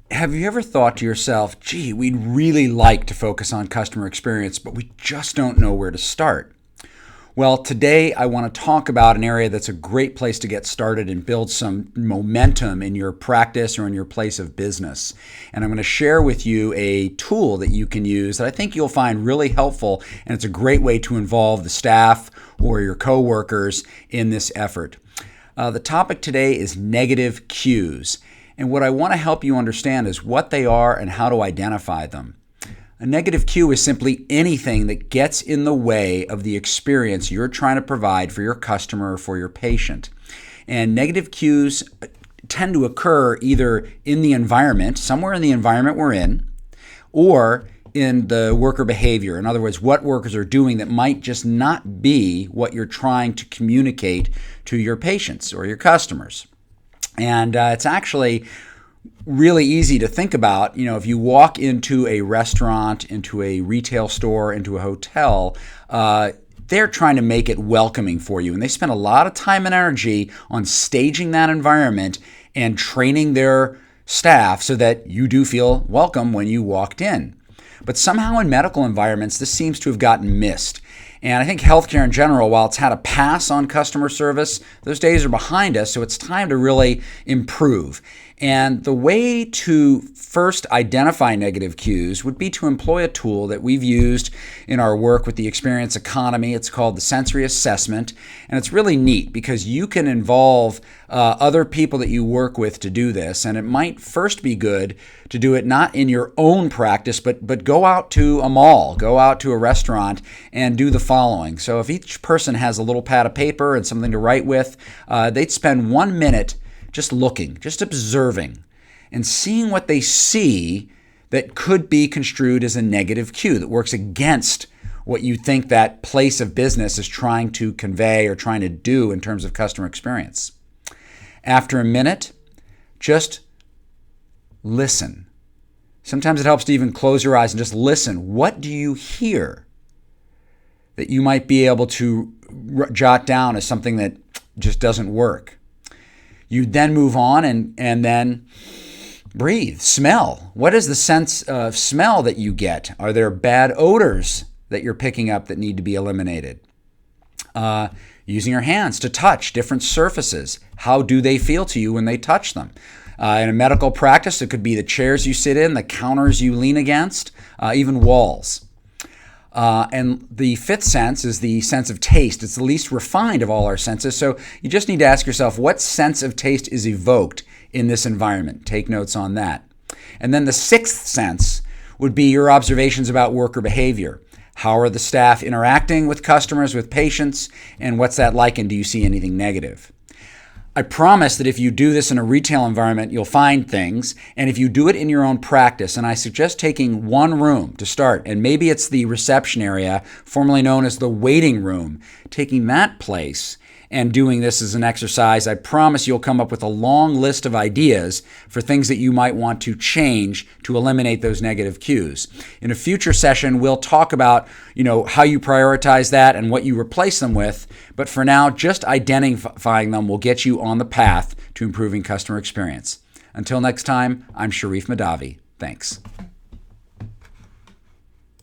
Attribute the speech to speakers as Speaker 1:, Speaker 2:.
Speaker 1: Have you ever thought to yourself, gee, we'd really like to focus on customer experience, but we just don't know where to start? Well, today I want to talk about an area that's a great place to get started and build some momentum in your practice or in your place of business. And I'm going to share with you a tool that you can use that I think you'll find really helpful, and it's a great way to involve the staff or your coworkers in this effort. The topic today is negative cues. And what I want to help you understand is what they are and how to identify them. A negative cue is simply anything that gets in the way of the experience you're trying to provide for your customer or for your patient. And negative cues tend to occur either in the environment, somewhere in the environment we're in, or in the worker behavior. In other words, what workers are doing that might just not be what you're trying to communicate to your patients or your customers. And it's actually really easy to think about. If you walk into a restaurant, into a retail store, into a hotel, they're trying to make it welcoming for you. And they spend a lot of time and energy on staging that environment and training their staff so that you do feel welcome when you walked in. But somehow in medical environments, this seems to have gotten missed. And I think healthcare in general, while it's had a pass on customer service, those days are behind us, so it's time to really improve. And the way to first identify negative cues would be to employ a tool that we've used in our work with the experience economy. It's called the sensory assessment, and it's really neat because you can involve other people that you work with to do this. And it might first be good to do it not in your own practice, but go out to a mall, go out to a restaurant, and do the following. So if each person has a little pad of paper and something to write with, they'd spend 1 minute just looking, just observing, and seeing what they see that could be construed as a negative cue that works against what you think that place of business is trying to convey or trying to do in terms of customer experience. After a minute, just listen. Sometimes it helps to even close your eyes and just listen. What do you hear that you might be able to jot down as something that just doesn't work? You then move on and then breathe, smell. What is the sense of smell that you get? Are there bad odors that you're picking up that need to be eliminated? Using your hands to touch different surfaces. How do they feel to you when they touch them? In a medical practice, it could be the chairs you sit in, the counters you lean against, even walls. And the fifth sense is the sense of taste. It's the least refined of all our senses. So you just need to ask yourself, what sense of taste is evoked in this environment? Take notes on that. And then the sixth sense would be your observations about worker behavior. How are the staff interacting with customers, with patients, and what's that like, and do you see anything negative? I promise that if you do this in a retail environment, you'll find things. And if you do it in your own practice, and I suggest taking one room to start, and maybe it's the reception area, formerly known as the waiting room, taking that place and doing this as an exercise, I promise you'll come up with a long list of ideas for things that you might want to change to eliminate those negative cues. In a future session, we'll talk about, how you prioritize that and what you replace them with. But for now, just identifying them will get you on the path to improving customer experience. Until next time, I'm Sharif Madavi. Thanks.